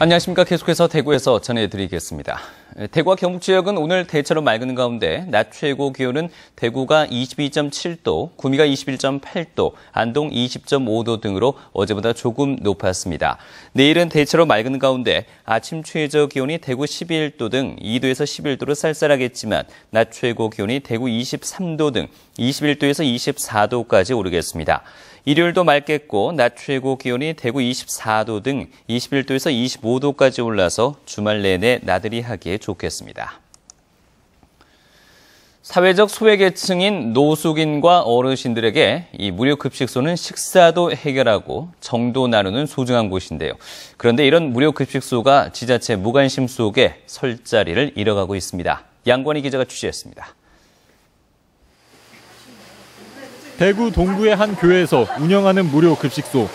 안녕하십니까. 계속해서 대구에서 전해드리겠습니다. 대구와 경북 지역은 오늘 대체로 맑은 가운데 낮 최고 기온은 대구가 22.7도, 구미가 21.8도, 안동 20.5도 등으로 어제보다 조금 높았습니다. 내일은 대체로 맑은 가운데 아침 최저 기온이 대구 11도 등 2도에서 11도로 쌀쌀하겠지만 낮 최고 기온이 대구 23도 등 21도에서 24도까지 오르겠습니다. 일요일도 맑겠고 낮 최고 기온이 대구 24도 등 21도에서 25도까지 올라서 주말 내내 나들이 하기에 좋겠습니다. 사회적 소외계층인 노숙인과 어르신들에게 이 무료 급식소는 식사도 해결하고 정도 나누는 소중한 곳인데요. 그런데 이런 무료 급식소가 지자체 무관심 속에 설 자리를 잃어가고 있습니다. 양권희 기자가 취재했습니다. 대구 동구의 한 교회에서 운영하는 무료 급식소.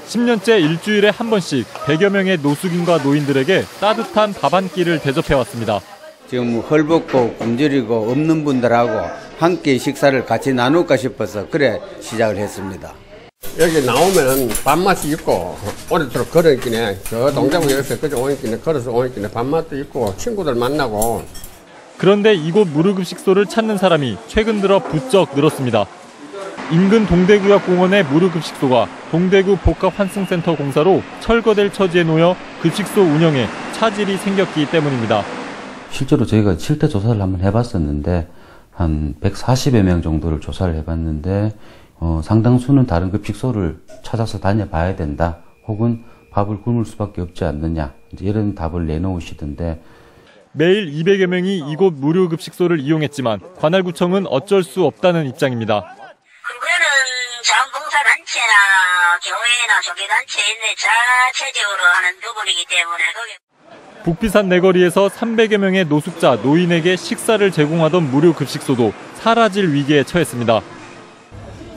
10년째 일주일에 한 번씩 100여 명의 노숙인과 노인들에게 따뜻한 밥 한 끼를 대접해왔습니다. 지금 헐벗고 굶주리고 없는 분들하고 함께 식사를 같이 나눌까 싶어서 그래 시작을 했습니다. 여기 나오면 밥맛이 있고 오래도록 걸어있기네. 저 동대문역에서 그저 오니까 걸어서 오니까 밥맛도 있고 친구들 만나고. 그런데 이곳 무료급식소를 찾는 사람이 최근 들어 부쩍 늘었습니다. 인근 동대구역 공원의 무료급식소가 동대구 복합환승센터 공사로 철거될 처지에 놓여 급식소 운영에 차질이 생겼기 때문입니다. 실제로 저희가 실태 조사를 한번 해봤었는데 한 140여 명 정도를 조사를 해봤는데 상당수는 다른 급식소를 찾아서 다녀봐야 된다. 혹은 밥을 굶을 수밖에 없지 않느냐. 이런 답을 내놓으시던데 매일 200여 명이 이곳 무료급식소를 이용했지만 관할구청은 어쩔 수 없다는 입장입니다. 그거는 자원봉사단체나 교회나 조계단체인데 자체적으로 하는 부분이기 때문에 북비산 내거리에서 300여 명의 노숙자, 노인에게 식사를 제공하던 무료급식소도 사라질 위기에 처했습니다.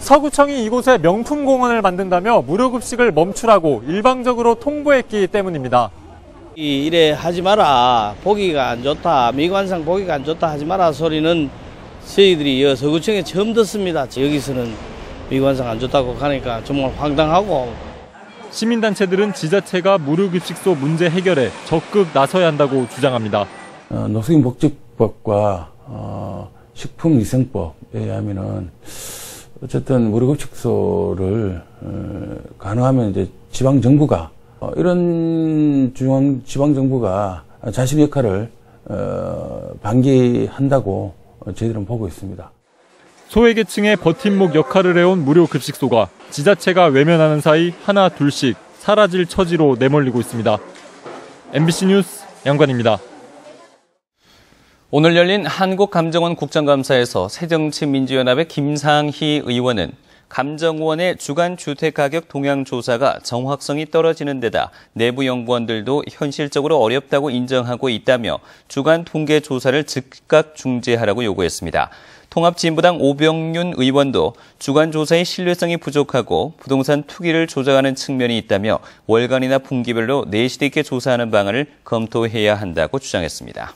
서구청이 이곳에 명품공원을 만든다며 무료급식을 멈추라고 일방적으로 통보했기 때문입니다. 이래 하지 마라, 보기가 안 좋다, 미관상 보기가 안 좋다 하지 마라 소리는 저희들이 서구청에 처음 듣습니다. 여기서는 미관상 안 좋다고 하니까 정말 황당하고. 시민단체들은 지자체가 무료급식소 문제 해결에 적극 나서야 한다고 주장합니다. 노숙인복지법과 식품위생법에 의하면은 어쨌든 무료급식소를 가능하면 이제 지방정부가 이런 지방정부가 자신의 역할을 방기한다고 저희들은 보고 있습니다. 소외계층의 버팀목 역할을 해온 무료급식소가 지자체가 외면하는 사이 하나 둘씩 사라질 처지로 내몰리고 있습니다. MBC 뉴스 양관입니다. 오늘 열린 한국감정원 국정감사에서 새정치민주연합의 김상희 의원은 감정원의 주간 주택가격 동향 조사가 정확성이 떨어지는 데다 내부 연구원들도 현실적으로 어렵다고 인정하고 있다며 주간 통계 조사를 즉각 중지하라고 요구했습니다. 통합진보당 오병윤 의원도 주간 조사의 신뢰성이 부족하고 부동산 투기를 조작하는 측면이 있다며 월간이나 분기별로 내실 있게 조사하는 방안을 검토해야 한다고 주장했습니다.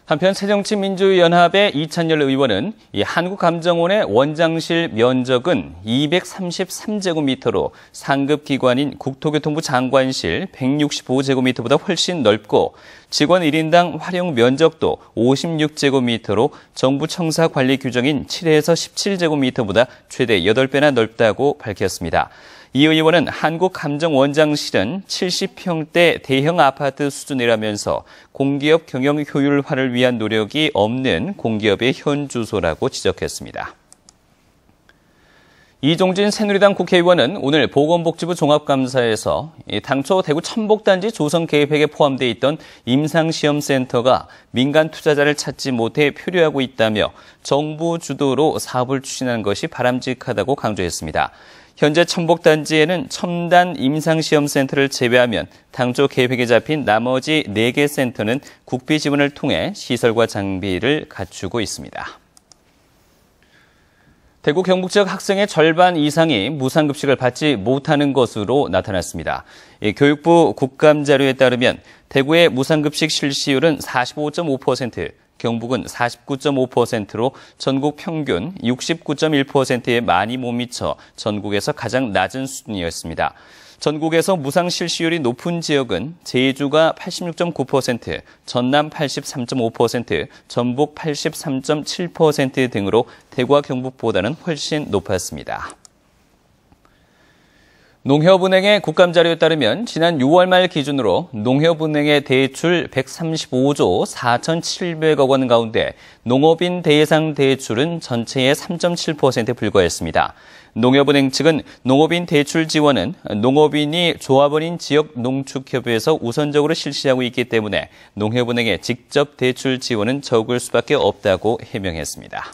한편 새정치민주연합의 이찬열 의원은 이 한국감정원의 원장실 면적은 233제곱미터로 상급 기관인 국토교통부 장관실 165제곱미터보다 훨씬 넓고 직원 1인당 활용 면적도 56제곱미터로 정부 청사 관리 규정인 7에서 17제곱미터보다 최대 8배나 넓다고 밝혔습니다. 이 의원은 한국감정원장실은 70평대 대형 아파트 수준이라면서 공기업 경영 효율화를 위한 노력이 없는 공기업의 현 주소라고 지적했습니다. 이종진 새누리당 국회의원은 오늘 보건복지부 종합감사에서 당초 대구 천복단지 조성 계획에 포함되어 있던 임상시험센터가 민간 투자자를 찾지 못해 표류하고 있다며 정부 주도로 사업을 추진하는 것이 바람직하다고 강조했습니다. 현재 천복단지에는 첨단 임상시험센터를 제외하면 당초 계획에 잡힌 나머지 4개 센터는 국비 지원을 통해 시설과 장비를 갖추고 있습니다. 대구 경북 지역 학생의 절반 이상이 무상급식을 받지 못하는 것으로 나타났습니다. 교육부 국감자료에 따르면 대구의 무상급식 실시율은 45.5%, 경북은 49.5%로 전국 평균 69.1%에 많이 못 미쳐 전국에서 가장 낮은 수준이었습니다. 전국에서 무상 실시율이 높은 지역은 제주가 86.9%, 전남 83.5%, 전북 83.7% 등으로 대구와 경북보다는 훨씬 높았습니다. 농협은행의 국감자료에 따르면 지난 6월 말 기준으로 농협은행의 대출 135조 4,700억 원 가운데 농업인 대상 대출은 전체의 3.7%에 불과했습니다. 농협은행 측은 농업인 대출 지원은 농업인이 조합원인 지역 농축협의회에서 우선적으로 실시하고 있기 때문에 농협은행의 직접 대출 지원은 적을 수밖에 없다고 해명했습니다.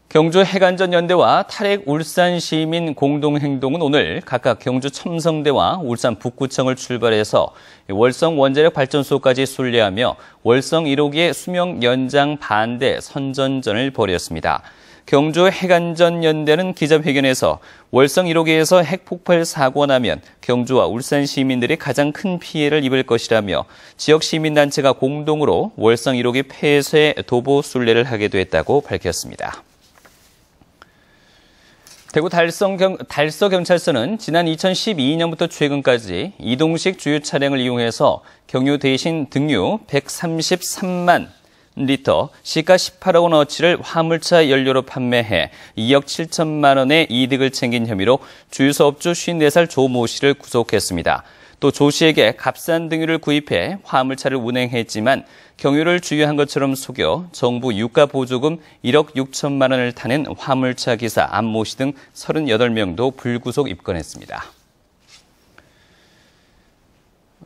경주 해관전연대와 탈핵 울산시민 공동행동은 오늘 각각 경주 첨성대와 울산 북구청을 출발해서 월성 원자력 발전소까지 순례하며 월성 1호기의 수명 연장 반대 선전전을 벌였습니다. 경주 해관전연대는 기자회견에서 월성 1호기에서 핵폭발 사고가 나면 경주와 울산 시민들이 가장 큰 피해를 입을 것이라며 지역 시민단체가 공동으로 월성 1호기 폐쇄 도보 순례를 하게 됐다고 밝혔습니다. 대구 달서경찰서는 지난 2012년부터 최근까지 이동식 주유 차량을 이용해서 경유 대신 등유 133만 리터, 시가 18억 원어치를 화물차 연료로 판매해 2억 7천만 원의 이득을 챙긴 혐의로 주유소업주 54살 조 모 씨를 구속했습니다. 또 조 씨에게 값싼 등유를 구입해 화물차를 운행했지만 경유를 주유한 것처럼 속여 정부 유가 보조금 1억 6천만 원을 타는 화물차 기사 안모 씨 등 38명도 불구속 입건했습니다.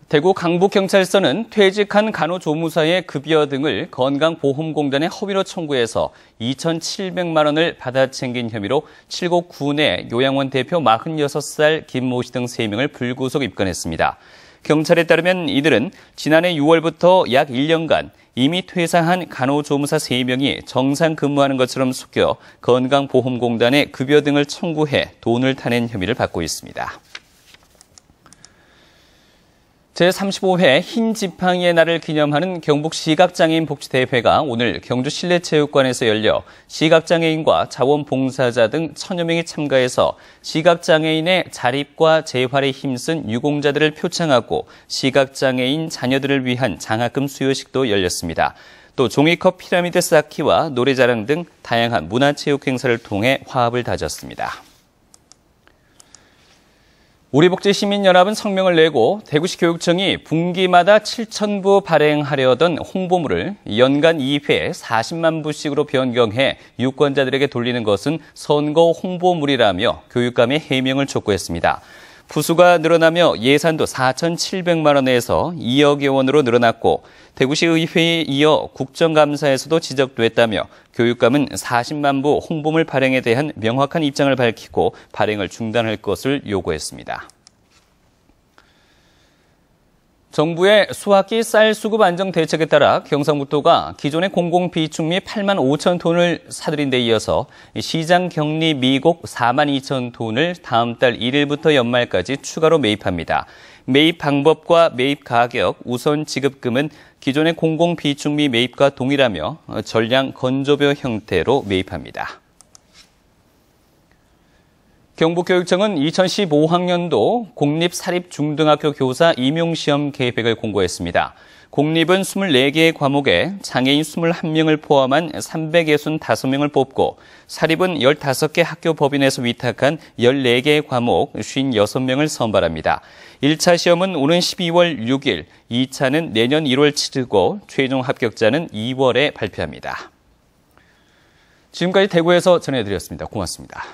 대구 강북경찰서는 퇴직한 간호조무사의 급여 등을 건강보험공단에 허위로 청구해서 2,700만 원을 받아 챙긴 혐의로 칠곡군의 요양원 대표 46살 김모 씨 등 3명을 불구속 입건했습니다. 경찰에 따르면 이들은 지난해 6월부터 약 1년간 이미 퇴사한 간호조무사 3명이 정상 근무하는 것처럼 속여 건강보험공단에 급여 등을 청구해 돈을 타낸 혐의를 받고 있습니다. 제35회 흰지팡이의 날을 기념하는 경북시각장애인 복지대회가 오늘 경주 실내체육관에서 열려 시각장애인과 자원봉사자 등 1000여 명이 참가해서 시각장애인의 자립과 재활에 힘쓴 유공자들을 표창하고 시각장애인 자녀들을 위한 장학금 수여식도 열렸습니다. 또 종이컵 피라미드 쌓기와 노래자랑 등 다양한 문화체육 행사를 통해 화합을 다졌습니다. 우리복지시민연합은 성명을 내고 대구시 교육청이 분기마다 7,000부 발행하려던 홍보물을 연간 2회 40만 부씩으로 변경해 유권자들에게 돌리는 것은 선거 홍보물이라며 교육감의 해명을 촉구했습니다. 부수가 늘어나며 예산도 4,700만 원에서 2억여 원으로 늘어났고 대구시 의회에 이어 국정감사에서도 지적됐다며 교육감은 40만 부 홍보물 발행에 대한 명확한 입장을 밝히고 발행을 중단할 것을 요구했습니다. 정부의 수학기 쌀 수급 안정 대책에 따라 경상북도가 기존의 공공비축미 8만 5천 톤을 사들인 데 이어서 시장 격리 미국 4만 2천 톤을 다음 달 1일부터 연말까지 추가로 매입합니다. 매입 방법과 매입 가격, 우선 지급금은 기존의 공공비축미 매입과 동일하며 전량 건조표 형태로 매입합니다. 경북교육청은 2015학년도 공립사립중등학교 교사 임용시험 계획을 공고했습니다. 공립은 24개의 과목에 장애인 21명을 포함한 365명을 뽑고 사립은 15개 학교 법인에서 위탁한 14개의 과목 56명을 선발합니다. 1차 시험은 오는 12월 6일, 2차는 내년 1월 치르고 최종 합격자는 2월에 발표합니다. 지금까지 대구에서 전해드렸습니다. 고맙습니다.